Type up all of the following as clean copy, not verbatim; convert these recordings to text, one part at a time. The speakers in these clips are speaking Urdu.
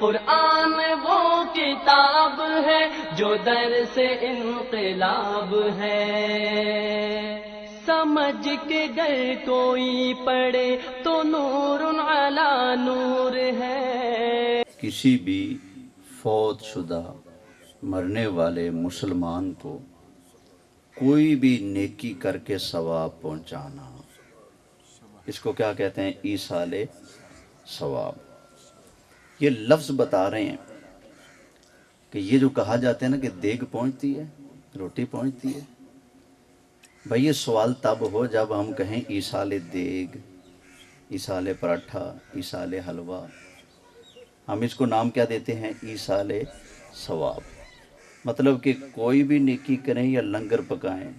قرآن وہ کتاب ہے جو در سے انقلاب ہے، سمجھ کے گر کوئی پڑھے تو نور علی نور ہے۔ کسی بھی فوت شدہ مرنے والے مسلمان کو کوئی بھی نیکی کر کے ثواب پہنچانا، اس کو کیا کہتے ہیں؟ ایصال ثواب۔ یہ لفظ بتا رہے ہیں کہ یہ جو کہا جاتا ہے نا کہ دیگ پہنچتی ہے، روٹی پہنچتی ہے، بھائی یہ سوال تب ہو جب ہم کہیں ایصال دیگ، ایصال پراٹھا، ایصال حلوہ، ہم اس کو نام کیا دیتے ہیں؟ ایصال ثواب۔ مطلب کہ کوئی بھی نیکی کریں یا لنگر پکائیں،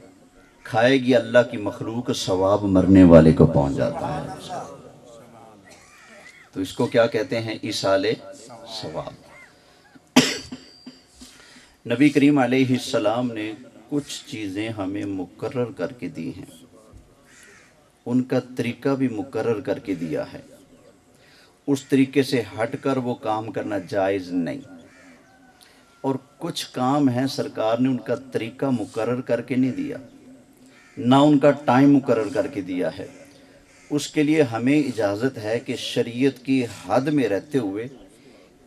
کھائے گی اللہ کی مخلوق، ثواب مرنے والے کو پہنچ جاتا ہے۔ تو اس کو کیا کہتے ہیں؟ ایصال ثواب۔ نبی کریم علیہ السلام نے کچھ چیزیں ہمیں مقرر کر کے دی ہیں، ان کا طریقہ بھی مقرر کر کے دیا ہے، اس طریقے سے ہٹ کر وہ کام کرنا جائز نہیں۔ اور کچھ کام ہیں سرکار نے ان کا طریقہ مقرر کر کے نہیں دیا، نہ ان کا ٹائم مقرر کر کے دیا ہے۔ اس کے لیے ہمیں اجازت ہے کہ شریعت کی حد میں رہتے ہوئے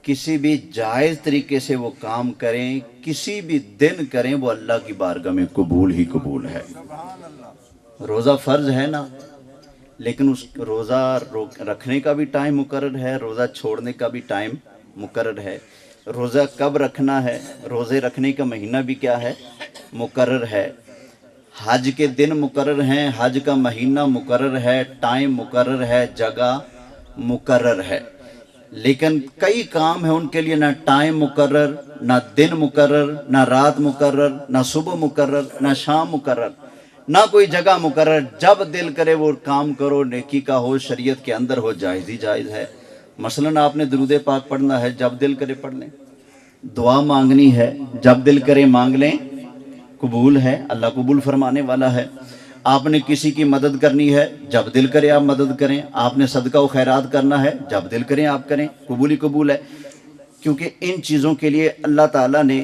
کسی بھی جائز طریقے سے وہ کام کریں، کسی بھی دن کریں، وہ اللہ کی بارگاہ میں قبول ہی قبول ہے۔ روزہ فرض ہے نا، لیکن اس روزہ رکھنے کا بھی ٹائم مقرر ہے، روزہ چھوڑنے کا بھی ٹائم مقرر ہے۔ روزہ کب رکھنا ہے، روزے رکھنے کا مہینہ بھی کیا ہے؟ مقرر ہے۔ حج کے دن مقرر ہیں، حج کا مہینہ مقرر ہے، ٹائم مقرر ہے، جگہ مقرر ہے۔ لیکن کئی کام ہیں ان کے لیے نہ ٹائم مقرر، نہ دن مقرر، نہ رات مقرر، نہ صبح مقرر، نہ شام مقرر، نہ کوئی جگہ مقرر۔ جب دل کرے وہ کام کرو، نیکی کا ہو، شریعت کے اندر ہو، جائز ہی جائز ہے۔ مثلاً آپ نے درود پاک پڑھنا ہے، جب دل کرے پڑھ لیں۔ دعا مانگنی ہے، جب دل کرے مانگ لیں، قبول ہے، اللہ قبول فرمانے والا ہے۔ آپ نے کسی کی مدد کرنی ہے، جب دل کرے آپ مدد کریں۔ آپ نے صدقہ و خیرات کرنا ہے، جب دل کریں آپ کریں، قبول ہی قبول ہے۔ کیونکہ ان چیزوں کے لیے اللہ تعالیٰ نے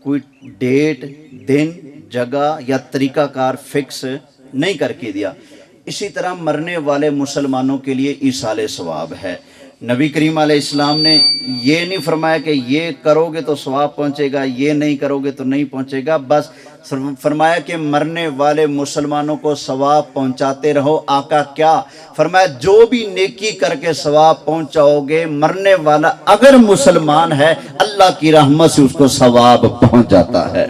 کوئی ڈیٹ، دن، جگہ یا طریقہ کار فکس نہیں کر کے دیا۔ اسی طرح مرنے والے مسلمانوں کے لیے ایصال ثواب ہے۔ نبی کریم علیہ السلام نے یہ نہیں فرمایا کہ یہ کرو گے تو ثواب پہنچے گا، یہ نہیں کرو گے تو نہیں پہنچے گا، بس فرمایا کہ مرنے والے مسلمانوں کو ثواب پہنچاتے رہو۔ آقا کیا فرمایا؟ جو بھی نیکی کر کے ثواب پہنچاؤ گے، مرنے والا اگر مسلمان ہے، اللہ کی رحمت سے اس کو ثواب پہنچ جاتا ہے۔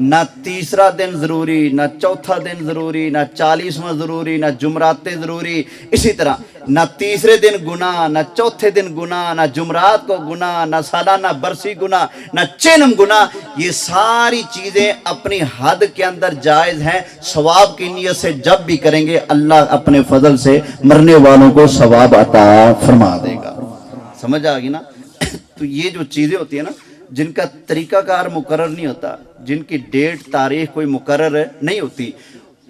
نہ تیسرا دن ضروری، نہ چوتھا دن ضروری، نہ 40واں ضروری، نہ جمعرات ضروری۔ اسی طرح نہ تیسرے دن گناہ، نہ چوتھے دن گناہ، نہ جمعرات کو گناہ، نہ سالانہ برسی گناہ، نہ چینم گناہ۔ یہ ساری چیزیں اپنی حد کے اندر جائز ہیں۔ ثواب کی نیت سے جب بھی کریں گے، اللہ اپنے فضل سے مرنے والوں کو ثواب عطا فرما دے گا۔ سمجھ آ گئی نا؟ تو یہ جو چیزیں ہوتی ہیں نا، جن کا طریقہ کار مقرر نہیں ہوتا، جن کی ڈیٹ، تاریخ کوئی مقرر نہیں ہوتی،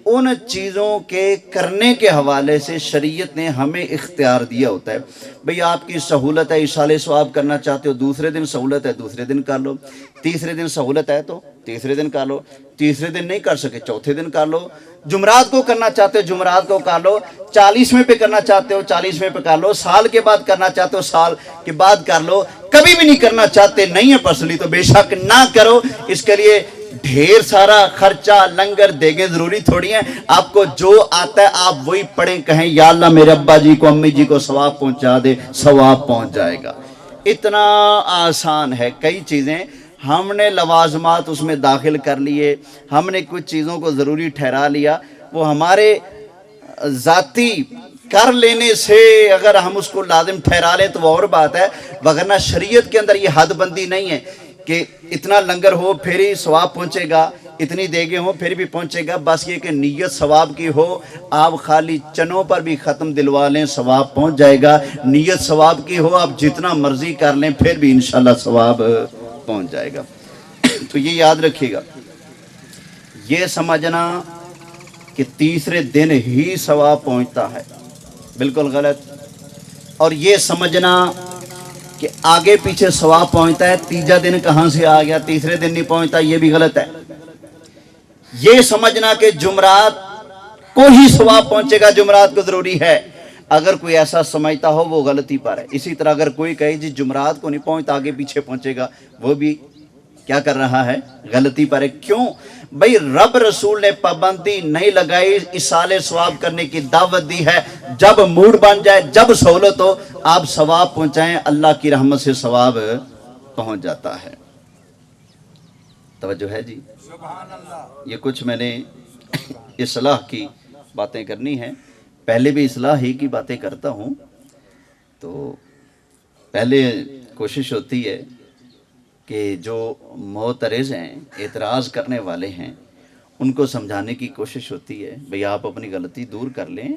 ان چیزوں کے کرنے کے حوالے سے شریعت نے ہمیں اختیار دیا ہوتا ہے۔ بھئی آپ کی سہولت ہے، ایصال ثواب کرنا چاہتے ہو، دوسرے دن سہولت ہے، دوسرے دن کر لو۔ تیسرے دن سہولت ہے تو تیسرے دن کر لو، تیسرے دن نہیں کر سکے چوتھے دن کر لو۔ جمعرات کو کرنا چاہتے ہو، جمعرات کو کر لو۔ 40ویں پہ کرنا چاہتے ہو، 40ویں پہ کر لو۔ سال کے بعد کرنا چاہتے ہو، سال کے بعد کر لو۔ کبھی بھی نہیں کرنا چاہتے، نہیں ہے پرسنلی تو بے شک نہ کرو۔ اس کے لیے ڈھیر سارا خرچہ، لنگر دیگیں ضروری تھوڑی ہیں۔ آپ کو جو آتا ہے آپ وہی پڑھیں، کہیں یا اللہ میرے ابا جی کو، امی جی کو ثواب پہنچا دے، ثواب پہنچ جائے گا۔ اتنا آسان ہے۔ کئی چیزیں ہم نے لوازمات اس میں داخل کر لیے، ہم نے کچھ چیزوں کو ضروری ٹھہرا لیا، وہ ہمارے ذاتی کر لینے سے اگر ہم اس کو لازم ٹھہرا لیں تو وہ اور بات ہے، وگرنہ شریعت کے اندر یہ حد بندی نہیں ہے کہ اتنا لنگر ہو پھر ہی ثواب پہنچے گا، اتنی دیگیں ہو پھر بھی پہنچے گا۔ بس یہ کہ نیت ثواب کی ہو، آپ خالی چنوں پر بھی ختم دلوا لیں، ثواب پہنچ جائے گا۔ نیت ثواب کی ہو، آپ جتنا مرضی کر لیں پھر بھی انشاءاللہ ثواب پہنچ جائے گا۔ تو یہ یاد رکھیے گا، یہ سمجھنا کہ تیسرے دن ہی ثواب پہنچتا ہے، بالکل غلط۔ اور یہ سمجھنا کہ آگے پیچھے ثواب پہنچتا ہے، تیجا دن کہاں سے آ گیا، تیسرے دن نہیں پہنچتا، یہ بھی غلط ہے۔ یہ سمجھنا کہ جمعرات کو ہی ثواب پہنچے گا، جمعرات کو ضروری ہے، اگر کوئی ایسا سمجھتا ہو وہ غلطی پر ہے۔ اسی طرح اگر کوئی کہے جی جمعرات کو نہیں پہنچتا آگے پیچھے پہنچے گا، وہ بھی کیا کر رہا ہے؟ غلطی پر ہے۔ کیوں بھئی رب رسول نے پابندی نہیں لگائی، ایصال ثواب کرنے کی دعوت دی ہے، جب موڈ بن جائے، جب سہولت ہو آپ ثواب پہنچائیں، اللہ کی رحمت سے ثواب پہنچ جاتا ہے۔ توجہ ہے جی؟ یہ کچھ میں نے اصلاح کی باتیں کرنی ہیں، پہلے بھی اصلاح ہی کی باتیں کرتا ہوں، تو پہلے کوشش ہوتی ہے کہ جو معترض ہیں، اعتراض کرنے والے ہیں، ان کو سمجھانے کی کوشش ہوتی ہے بھئی آپ اپنی غلطی دور کر لیں،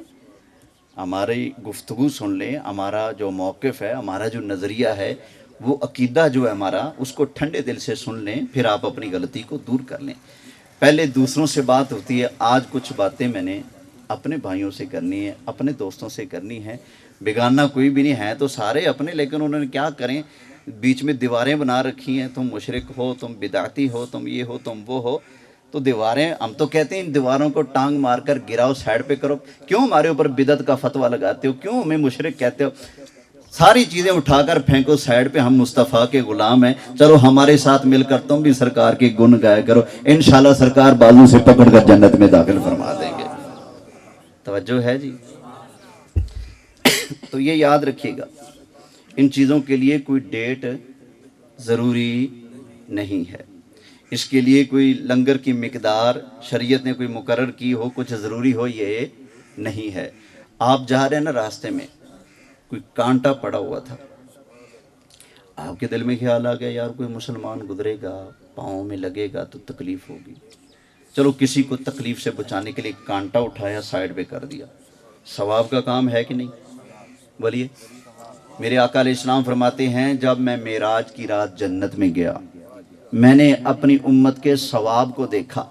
ہماری گفتگو سن لیں، ہمارا جو موقف ہے، ہمارا جو نظریہ ہے، وہ عقیدہ جو ہے ہمارا، اس کو ٹھنڈے دل سے سن لیں، پھر آپ اپنی غلطی کو دور کر لیں۔ پہلے دوسروں سے بات ہوتی ہے، آج کچھ باتیں میں نے اپنے بھائیوں سے کرنی ہے، اپنے دوستوں سے کرنی ہے، بیگانہ کوئی بھی نہیں ہے تو سارے اپنے، لیکن انہوں نے کیا کریں، بیچ میں دیواریں بنا رکھی ہیں، تم مشرک ہو، تم بدعتی ہو، تم یہ ہو، تم وہ ہو، تو دیواریں، ہم تو کہتے ہیں ان دیواروں کو ٹانگ مار کر گراؤ، سائڈ پہ کرو، کیوں ہمارے اوپر بدعت کا فتویٰ لگاتے ہو، کیوں ہمیں مشرک کہتے ہو، ساری چیزیں اٹھا کر پھینکو سائڈ پہ، ہم مصطفیٰ کے غلام ہیں، چلو ہمارے ساتھ مل کر تم بھی سرکار کے گن گایا کرو، انشاءاللہ سرکار بازو سے پکڑ کر جنت میں داخل فرما دیں گے۔ توجہ ہے جی؟ تو یہ یاد رکھیے گا، ان چیزوں کے لیے کوئی ڈیٹ ضروری نہیں ہے، اس کے لیے کوئی لنگر کی مقدار شریعت نے کوئی مقرر کی ہو، کچھ ضروری ہو، یہ نہیں ہے۔ آپ جا رہے ہیں نا راستے میں، کوئی کانٹا پڑا ہوا تھا، آپ کے دل میں خیال آ گیا یار کوئی مسلمان گزرے گا، پاؤں میں لگے گا تو تکلیف ہوگی، چلو کسی کو تکلیف سے بچانے کے لیے کانٹا اٹھایا، سائڈ پہ کر دیا، ثواب کا کام ہے کہ نہیں؟ بولیے۔ میرے آقا علیہ السلام فرماتے ہیں جب میں معراج کی رات جنت میں گیا، میں نے اپنی امت کے ثواب کو دیکھا،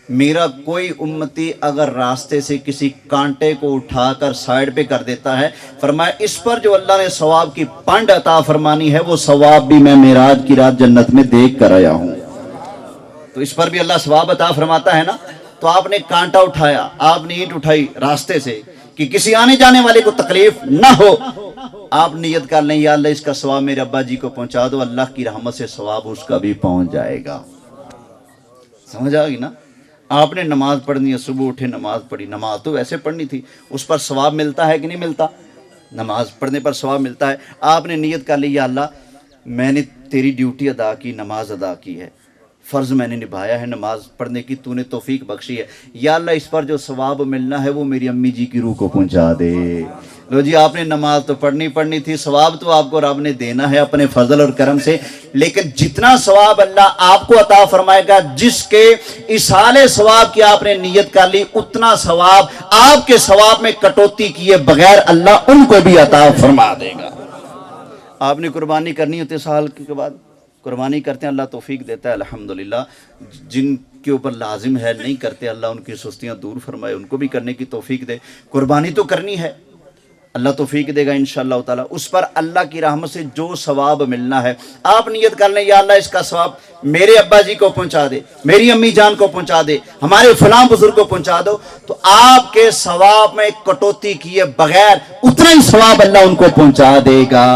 میرا کوئی امتی اگر راستے سے کسی کانٹے کو اٹھا کر سائڈ پہ کر دیتا ہے، فرمایا اس پر جو اللہ نے ثواب کی پنڈ عطا فرمانی ہے، وہ ثواب بھی میں معراج کی رات جنت میں دیکھ کر آیا ہوں، تو اس پر بھی اللہ ثواب عطا فرماتا ہے نا۔ تو آپ نے کانٹا اٹھایا، آپ نے اینٹ اٹھائی راستے سے کہ کسی آنے جانے والے کو تکلیف نہ ہو، آپ نیت کر لیں یا اللہ اس کا ثواب میرے ابا جی کو پہنچا دو، اللہ کی رحمت سے ثواب اس کا بھی پہنچ جائے گا۔ سمجھ آ گئی نا؟ آپ نے نماز پڑھنی ہے، صبح اٹھے نماز پڑھی، نماز تو ویسے پڑھنی تھی، اس پر ثواب ملتا ہے کہ نہیں ملتا؟ نماز پڑھنے پر ثواب ملتا ہے۔ آپ نے نیت کر لی یا اللہ میں نے تیری ڈیوٹی ادا کی، نماز ادا کی ہے، فرض میں نے نبھایا ہے، نماز پڑھنے کی تو نے توفیق بخشی ہے، یا اللہ اس پر جو ثواب ملنا ہے وہ میری امی جی کی روح کو پہنچا دے۔ لو جی آپ نے نماز تو پڑھنی تھی، ثواب تو آپ کو رب نے دینا ہے اپنے فضل اور کرم سے، لیکن جتنا ثواب اللہ آپ کو عطا فرمائے گا، جس کے ایصال ثواب کی آپ نے نیت کر لی، اتنا ثواب آپ کے ثواب میں کٹوتی کیے بغیر اللہ ان کو بھی عطا فرما دے گا۔ آپ نے قربانی کرنی ہوتی سال کے بعد، قربانی کرتے ہیں، اللہ توفیق دیتا ہے الحمدللہ، جن کے اوپر لازم ہے نہیں کرتے، اللہ ان کی سستیاں دور فرمائے، ان کو بھی کرنے کی توفیق دے۔ قربانی تو کرنی ہے، اللہ توفیق دے گا انشاءاللہ تعالی، اس پر اللہ کی رحمت سے جو ثواب ملنا ہے، آپ نیت کر لیں یا اللہ اس کا ثواب میرے ابا جی کو پہنچا دے، میری امی جان کو پہنچا دے، ہمارے فلاں بزرگ کو پہنچا دو، تو آپ کے ثواب میں کٹوتی کیے بغیر اتنا ہی ثواب اللہ ان کو پہنچا دے گا۔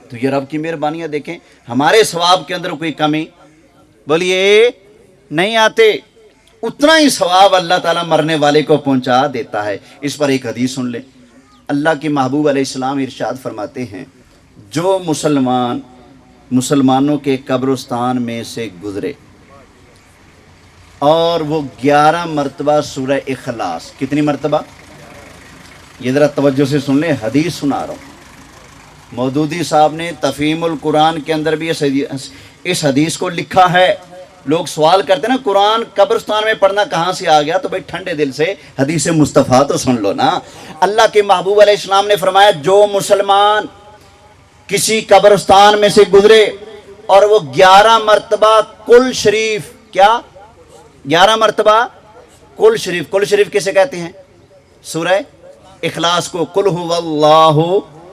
تو یہ رب کی مہربانیاں دیکھیں، ہمارے ثواب کے اندر کوئی کمی بولیے نہیں آتے، اتنا ہی ثواب اللہ تعالیٰ مرنے والے کو پہنچا دیتا ہے۔ اس پر ایک حدیث سن لیں، اللہ کے محبوب علیہ السلام ارشاد فرماتے ہیں جو مسلمانوں کے قبرستان میں سے گزرے اور وہ 11 مرتبہ سورہ اخلاص، کتنی مرتبہ؟ یہ ذرا توجہ سے سن لیں، حدیث سنا رہا ہوں، مودودی صاحب نے تفہیم القرآن کے اندر بھی اس حدیث کو لکھا ہے۔ لوگ سوال کرتے ہیں نا قرآن قبرستان میں پڑھنا کہاں سے آ گیا، تو بھائی ٹھنڈے دل سے حدیث مصطفیٰ تو سن لو نا۔ اللہ کے محبوب علیہ السلام نے فرمایا جو مسلمان کسی قبرستان میں سے گزرے اور وہ 11 مرتبہ کل شریف، کیا 11 مرتبہ کل شریف کسے کہتے ہیں؟ سورہ اخلاص کو، قل هو اللہ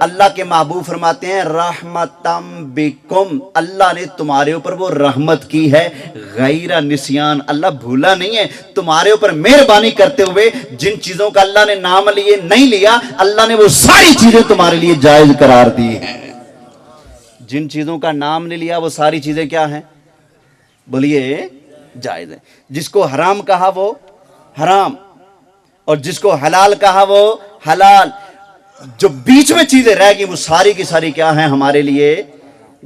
اللہ کے محبوب فرماتے ہیں رحمتم بکم، اللہ نے تمہارے اوپر وہ رحمت کی ہے، غیر نسیان، اللہ بھولا نہیں ہے، تمہارے اوپر مہربانی کرتے ہوئے جن چیزوں کا اللہ نے نام لیے نہیں لیا، اللہ نے وہ ساری چیزیں تمہارے لیے جائز قرار دی ہیں۔ جن چیزوں کا نام نہیں لیا وہ ساری چیزیں کیا ہیں؟ بولیے جائز ہیں۔ جس کو حرام کہا وہ حرام، اور جس کو حلال کہا وہ حلال، جو بیچ میں چیزیں رہ گئی وہ ساری کی ساری کیا ہیں؟ ہمارے لیے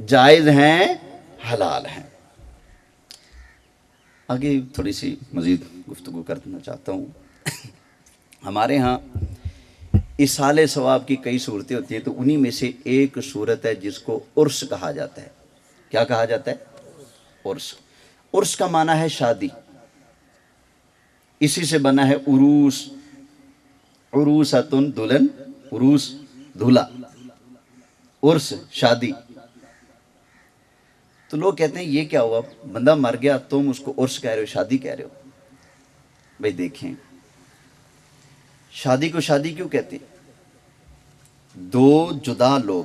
جائز ہیں، حلال ہیں۔ آگے تھوڑی سی مزید گفتگو کرنا چاہتا ہوں۔ ہمارے ہاں ایصال ثواب کی کئی صورتیں ہوتی ہیں، تو انہی میں سے ایک صورت ہے جس کو عرس کہا جاتا ہے۔ کیا کہا جاتا ہے؟ عرس۔ عرس کا معنی ہے شادی، اسی سے بنا ہے عروس، عروستن دلہن، عروس دولہا، عرس شادی۔ تو لوگ کہتے ہیں یہ کیا ہوا، بندہ مر گیا تم اس کو عرس کہہ رہے ہو، شادی کہہ رہے ہو۔ بھئی دیکھیں، شادی کو شادی کیوں کہتے ہیں؟ دو جدا لوگ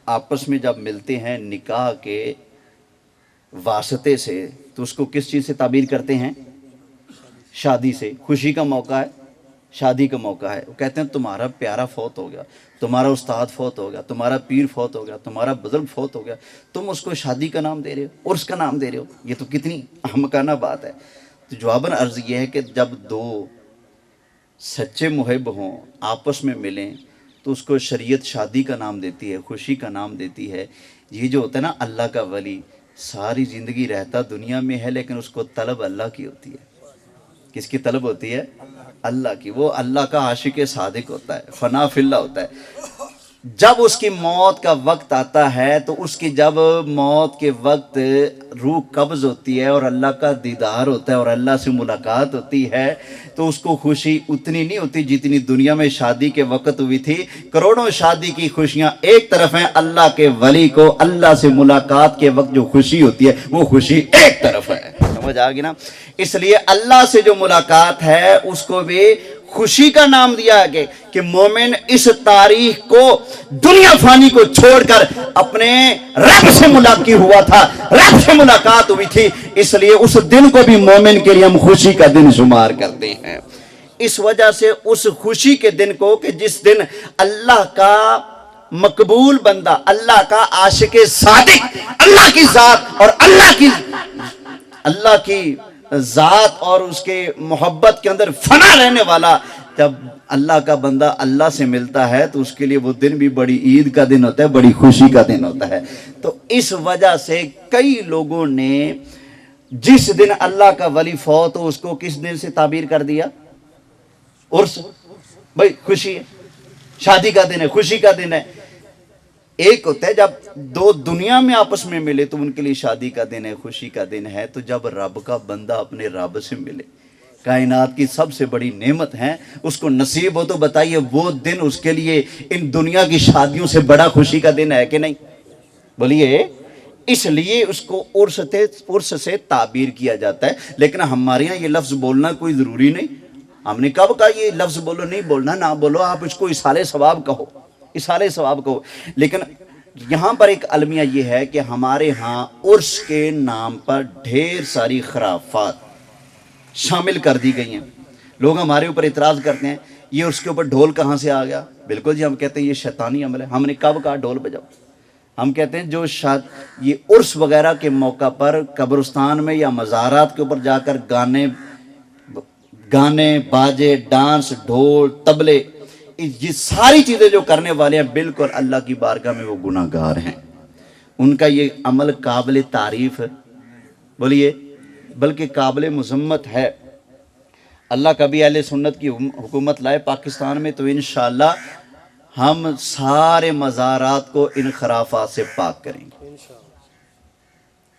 آپس میں جب ملتے ہیں نکاح کے واسطے سے، تو اس کو کس چیز سے تعبیر کرتے ہیں؟ شادی سے۔ خوشی کا موقع ہے، شادی کا موقع ہے، وہ کہتے ہیں تمہارا پیارا فوت ہو گیا، تمہارا استاد فوت ہو گیا، تمہارا پیر فوت ہو گیا، تمہارا بزرگ فوت ہو گیا، تم اس کو شادی کا نام دے رہے ہو، عرس کا نام دے رہے ہو، یہ تو کتنی احمقانہ بات ہے۔ تو جواباً عرض یہ ہے کہ جب دو سچے محب ہوں، آپس میں ملیں، تو اس کو شریعت شادی کا نام دیتی ہے، خوشی کا نام دیتی ہے۔ یہ جو ہوتا ہے نا اللہ کا ولی، ساری زندگی رہتا دنیا میں ہے لیکن اس کو طلب اللہ کی ہوتی ہے۔ کس کی طلب ہوتی ہے؟ اللہ کی۔ وہ اللہ کا عاشق صادق ہوتا ہے، فنا فی اللہ ہوتا ہے۔ جب اس کی موت کا وقت آتا ہے تو اس کی جب موت کے وقت روح قبض ہوتی ہے اور اللہ کا دیدار ہوتا ہے اور اللہ سے ملاقات ہوتی ہے، تو اس کو خوشی اتنی نہیں ہوتی جتنی دنیا میں شادی کے وقت ہوئی تھی۔ کروڑوں شادی کی خوشیاں ایک طرف ہیں، اللہ کے ولی کو اللہ سے ملاقات کے وقت جو خوشی ہوتی ہے وہ خوشی ایک طرف ہے۔ سمجھ آ گئی نا؟ اس لیے اللہ سے جو ملاقات ہے اس کو بھی خوشی کا نام دیا ہے کہ مومن اس تاریخ کو، دنیا فانی کو چھوڑ کر اپنے رب سے ملاقات ہوا تھا، رب سے ملاقات ہوئی تھی، اس لیے اس دن کو بھی مومن کے لیے ہم خوشی کا دن شمار کرتے ہیں۔ اس وجہ سے اس خوشی کے دن کو کہ جس دن اللہ کا مقبول بندہ، اللہ کا عاشق صادق، اللہ کی ذات اور اللہ کی ذات اور اس کے محبت کے اندر فنا رہنے والا، جب اللہ کا بندہ اللہ سے ملتا ہے تو اس کے لیے وہ دن بھی بڑی عید کا دن ہوتا ہے، بڑی خوشی کا دن ہوتا ہے۔ تو اس وجہ سے کئی لوگوں نے جس دن اللہ کا ولی فوت ہو اس کو کس دن سے تعبیر کر دیا؟ عرس۔ بھائی خوشی ہے، شادی کا دن ہے، خوشی کا دن ہے۔ ایک ہوتا ہے جب دو دنیا میں آپس میں ملے تو ان کے لیے شادی کا دن ہے، خوشی کا دن ہے۔ تو جب رب کا بندہ اپنے رب سے ملے، کائنات کی سب سے بڑی نعمت ہے، اس کو نصیب ہو تو بتائیے وہ دن اس کے لیے ان دنیا کی شادیوں سے بڑا خوشی کا دن ہے کہ نہیں؟ بولیے۔ اس لیے اس کو عرس سے تعبیر کیا جاتا ہے۔ لیکن ہمارے یہاں یہ لفظ بولنا کوئی ضروری نہیں۔ ہم نے کب کہا یہ لفظ بولو؟ نہیں بولنا، نہ بولو، آپ اس کو ایصال ثواب کہو، ایصال ثواب کہو۔ لیکن یہاں پر ایک المیہ یہ ہے کہ ہمارے ہاں عرس کے نام پر ڈھیر ساری خرافات شامل کر دی گئی ہیں۔ لوگ ہمارے اوپر اعتراض کرتے ہیں یہ عرس کے اوپر ڈھول کہاں سے آ گیا؟ بالکل جی، ہم کہتے ہیں یہ شیطانی عمل ہے۔ ہم نے کب کہا ڈھول بجاؤ؟ ہم کہتے ہیں جو یہ عرس وغیرہ کے موقع پر قبرستان میں یا مزارات کے اوپر جا کر گانے باجے، ڈانس، ڈھول، طبلے، یہ ساری چیزیں جو کرنے والے ہیں بالکل اللہ کی بارگاہ میں وہ گناہ گار ہیں۔ ان کا یہ عمل قابل تعریف ہے، بولیے، بلکہ قابل مذمت ہے۔ اللہ کبھی اہل سنت کی حکومت لائے پاکستان میں تو انشاءاللہ ہم سارے مزارات کو ان خرافات سے پاک کریں گے۔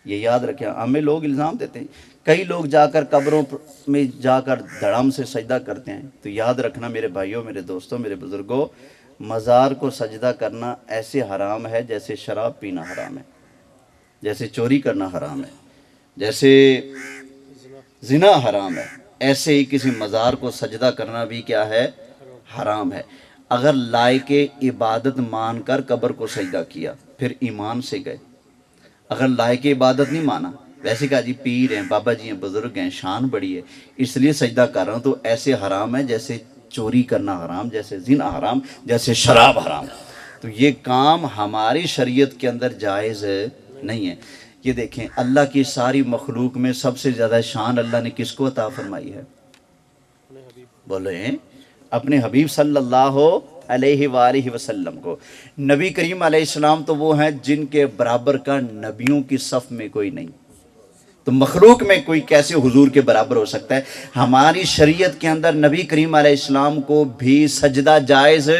یہ یاد رکھیں۔ ہمیں لوگ الزام دیتے ہیں، کئی لوگ جا کر قبروں میں جا کر دھڑام سے سجدہ کرتے ہیں، تو یاد رکھنا میرے بھائیوں، میرے دوستوں، میرے بزرگوں، مزار کو سجدہ کرنا ایسے حرام ہے جیسے شراب پینا حرام ہے، جیسے چوری کرنا حرام ہے، جیسے زنا حرام ہے، ایسے ہی کسی مزار کو سجدہ کرنا بھی کیا ہے؟ حرام ہے۔ اگر لائق عبادت مان کر قبر کو سجدہ کیا پھر ایمان سے گئے، اگر لائق عبادت نہیں مانا، ویسے کہا جی پیر ہیں، بابا جی ہیں، بزرگ ہیں، شان بڑی ہے اس لیے سجدہ کر رہا ہوں، تو ایسے حرام ہے جیسے چوری کرنا حرام، جیسے زنا حرام، جیسے شراب حرام. تو یہ کام ہماری شریعت کے اندر جائز نہیں ہے. یہ دیکھیں اللہ کی ساری مخلوق میں سب سے زیادہ شان اللہ نے کس کو عطا فرمائی ہے؟ بولیں اپنے حبیب صلی اللہ علیہ وآلہ وسلم کو. نبی کریم علیہ السلام تو وہ ہیں جن کے برابر کا نبیوں کی صف میں کوئی نہیں، تو مخلوق میں کوئی کیسے حضور کے برابر ہو سکتا ہے؟ ہماری شریعت کے اندر نبی کریم علیہ السلام کو بھی سجدہ جائز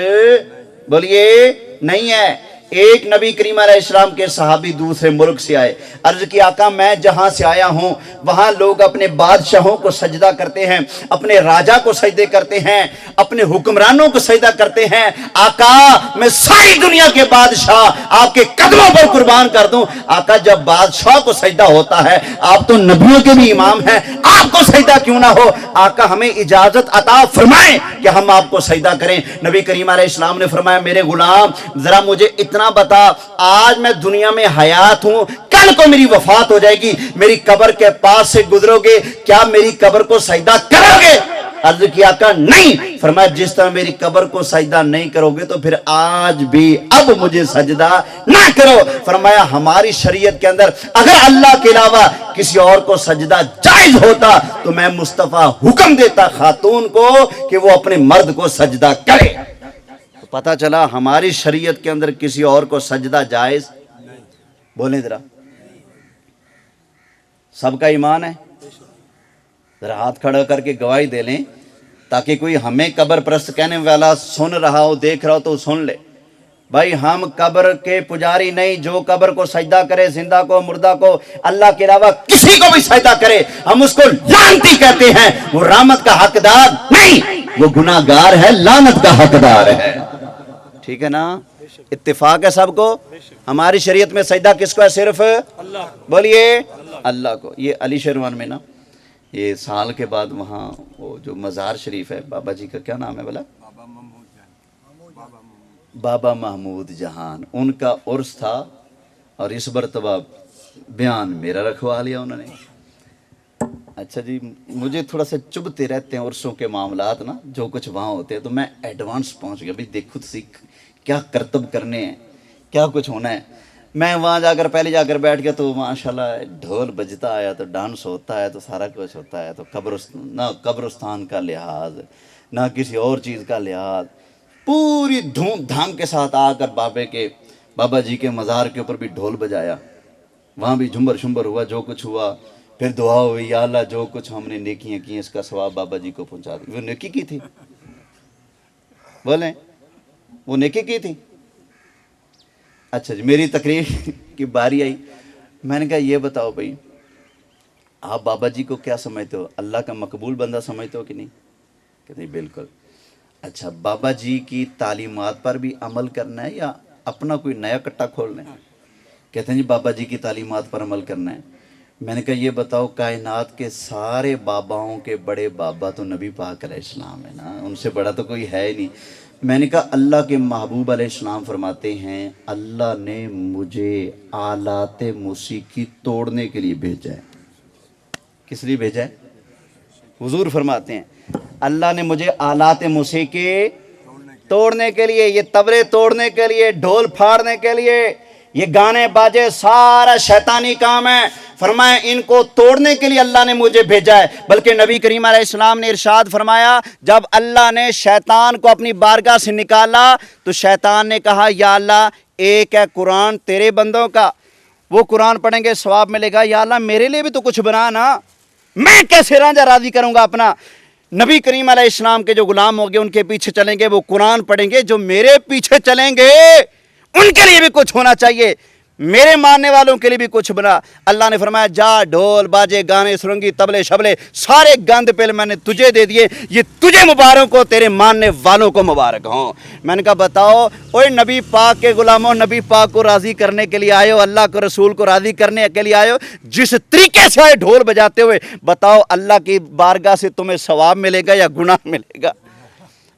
بولیے نہیں ہے. ایک نبی کریم علیہ السلام کے صحابی دوسرے ملک سے آئے، عرض کی آقا میں جہاں سے آیا ہوں وہاں لوگ اپنے بادشاہوں کو سجدہ کرتے ہیں، اپنے راجہ کو سجدے کرتے ہیں، اپنے حکمرانوں کو سجدہ کرتے ہیں، آقا میں ساری دنیا کے بادشاہ آپ کے قدموں پر قربان کر دوں. آقا جب بادشاہ کو سجدہ ہوتا ہے، آپ تو نبیوں کے بھی امام ہیں، آپ کو سجدہ کیوں نہ ہو؟ آقا ہمیں اجازت عطا فرمائیں کہ ہم آپ کو سجدہ کریں. نبی کریم علیہ السلام نے فرمایا میرے غلام ذرا مجھے اتنا بتا، آج میں دنیا میں حیات ہوں، کل کو میری وفات ہو جائے گی، میری قبر کے پاس سے گزرو گے، کیا میری قبر کو سجدہ کرو گے؟ عرض کیا آقا نہیں. فرمایا جس طرح میری قبر کو سجدہ نہیں کرو گے تو پھر آج بھی اب مجھے سجدہ نہ کرو. فرمایا ہماری شریعت کے اندر اگر اللہ کے علاوہ کسی اور کو سجدہ جائز ہوتا تو میں مصطفیٰ حکم دیتا خاتون کو کہ وہ اپنے مرد کو سجدہ کرے. پتہ چلا ہماری شریعت کے اندر کسی اور کو سجدہ جائز بولیں ذرا. سب کا ایمان ہے؟ ذرا ہاتھ کھڑا کر کے گواہی دے لیں تاکہ کوئی ہمیں قبر پرست کہنے والا سن رہا ہو، دیکھ رہا ہو تو سن لے. بھائی ہم قبر کے پجاری نہیں، جو قبر کو سجدہ کرے، زندہ کو مردہ کو، اللہ کے علاوہ کسی کو بھی سجدہ کرے ہم اس کو لعنتی کہتے ہیں. وہ رحمت کا حقدار نہیں، وہ گناہ گار ہے، لعنت کا حقدار ہے. ٹھیک ہے نا؟ اتفاق ہے سب کو. ہماری شریعت میں سجدہ کس کو ہے؟ صرف اللہ. بولیے اللہ کو. یہ علی شیروان میں نا یہ سال کے بعد وہاں وہ جو مزار شریف ہے، بابا جی کا کیا نام ہے بولا؟ بابا محمود جہان. ان کا عرس تھا اور اس مرتبہ بیان میرا رکھوا لیا انہوں نے. اچھا جی مجھے تھوڑا سا چبھتے رہتے ہیں عرسوں کے معاملات نا، جو کچھ وہاں ہوتے ہیں تو میں ایڈوانس پہنچ گیا. بھئی دیکھو سیکھ کیا کرتب کرنے ہیں، کیا کچھ ہونا ہے. میں وہاں جا کر پہلے جا کر بیٹھ گیا تو ماشاءاللہ ڈھول بجتا آیا، تو ڈانس ہوتا ہے، تو سارا کچھ ہوتا ہے. تو نہ قبرستان کا لحاظ نہ کسی اور چیز کا لحاظ، پوری دھوم دھام کے ساتھ آ کر بابا جی کے مزار کے اوپر بھی ڈھول بجایا، وہاں بھی جھمبر شمبر ہوا، جو کچھ ہوا. پھر دعا ہوئی یا اللہ جو کچھ ہم نے نیکیاں کی اس کا ثواب بابا جی کو پہنچا دی. وہ نیکی کی تھی؟ بولیں وہ نیکی کی تھی؟ اچھا جی میری تقریر کی باری آئی. میں نے کہا یہ بتاؤ بھائی آپ بابا جی کو کیا سمجھتے ہو؟ اللہ کا مقبول بندہ سمجھتے ہو کہ نہیں؟ کہتے ہیں بالکل. اچھا بابا جی کی تعلیمات پر بھی عمل کرنا ہے یا اپنا کوئی نیا کٹا کھولنا ہے؟ کہتے ہیں جی بابا جی کی تعلیمات پر عمل کرنا ہے. میں نے کہا یہ بتاؤ کائنات کے سارے باباؤں کے بڑے بابا تو نبی پاک علیہ السلام ہے نا، ان سے بڑا تو کوئی ہے ہی نہیں. میں نے کہا اللہ کے محبوب علیہ السلام فرماتے ہیں اللہ نے مجھے آلات موسیقی توڑنے کے لیے بھیجا ہے. کس لیے بھیجا ہے؟ حضور فرماتے ہیں اللہ نے مجھے آلات موسیقی توڑنے کے لیے، یہ تبلے توڑنے کے لیے، ڈھول پھاڑنے کے لیے، یہ گانے باجے سارا شیطانی کام ہے. فرمایا ان کو توڑنے کے لیے اللہ نے مجھے بھیجا ہے. بلکہ نبی کریم علیہ السلام نے ارشاد فرمایا جب اللہ نے شیطان کو اپنی بارگاہ سے نکالا تو شیطان نے کہا یا اللہ ایک ہے قرآن تیرے بندوں کا، وہ قرآن پڑھیں گے ثواب ملے گا، یا اللہ میرے لیے بھی تو کچھ بنا نا، میں کیسے رانجھا راضی کروں گا اپنا. نبی کریم علیہ السلام کے جو غلام ہوں گے ان کے پیچھے چلیں گے، وہ قرآن پڑھیں گے، جو میرے پیچھے چلیں گے ان کے لیے بھی کچھ ہونا چاہیے، میرے ماننے والوں کے لیے بھی کچھ بنا. اللہ نے فرمایا جا ڈھول باجے گانے سرنگی تبلے شبلے سارے گند پہلے میں نے تجھے دے دیے، یہ تجھے مبارک ہو، تیرے ماننے والوں کو مبارک ہوں. میں نے کہا بتاؤ اوے نبی پاک کے غلاموں، نبی پاک کو راضی کرنے کے لیے آئے ہو، اللہ کے رسول کو راضی کرنے کے لیے آئے ہو، جس طریقے سے آئے ڈھول بجاتے ہوئے، بتاؤ اللہ کی بارگاہ سے تمہیں ثواب ملے گا یا گناہ ملے گا؟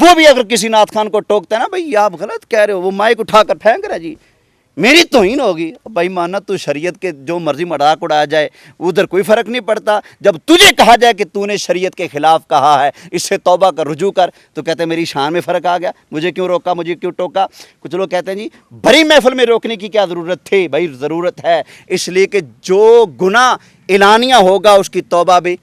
وہ بھی اگر کسی نعت خان کو ٹوکتا ہے نا بھائی آپ غلط کہہ رہے ہو، وہ مائک اٹھا کر پھینک رہا ہے جی میری توہین ہوگی، بھائی مانا تو شریعت کے جو مرضی مذاق اڑایا جائے ادھر کوئی فرق نہیں پڑتا، جب تجھے کہا جائے کہ تو نے شریعت کے خلاف کہا ہے اس سے توبہ کر رجوع کر، تو کہتے ہیں میری شان میں فرق آ گیا، مجھے کیوں روکا، مجھے کیوں ٹوکا۔ کچھ لوگ کہتے ہیں جی بڑی محفل میں روکنے کی کیا ضرورت تھی، بھائی ضرورت ہے اس لیے کہ جو گناہ اعلانیہ ہوگا اس کی توبہ بھی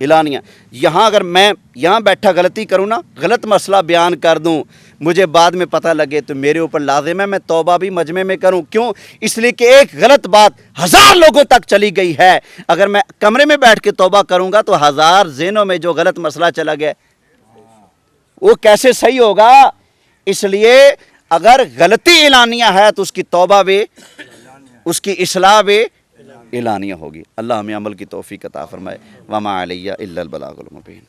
اعلانیہ۔ یہاں اگر میں یہاں بیٹھا غلطی کروں نا، غلط مسئلہ بیان کر دوں، مجھے بعد میں پتہ لگے تو میرے اوپر لازم ہے میں توبہ بھی مجمع میں کروں، کیوں؟ اس لیے کہ ایک غلط بات 1000 لوگوں تک چلی گئی ہے، اگر میں کمرے میں بیٹھ کے توبہ کروں گا تو 1000 ذہنوں میں جو غلط مسئلہ چلا گیا وہ کیسے صحیح ہوگا؟ اس لیے اگر غلطی اعلانیہ ہے تو اس کی توبہ بھی، اس کی اصلاح بھی اعلانیہ ہوگی۔ اللہ ہمیں عمل کی توفیق عطا فرمائے۔ وما علیہ الا البلاغ المبین۔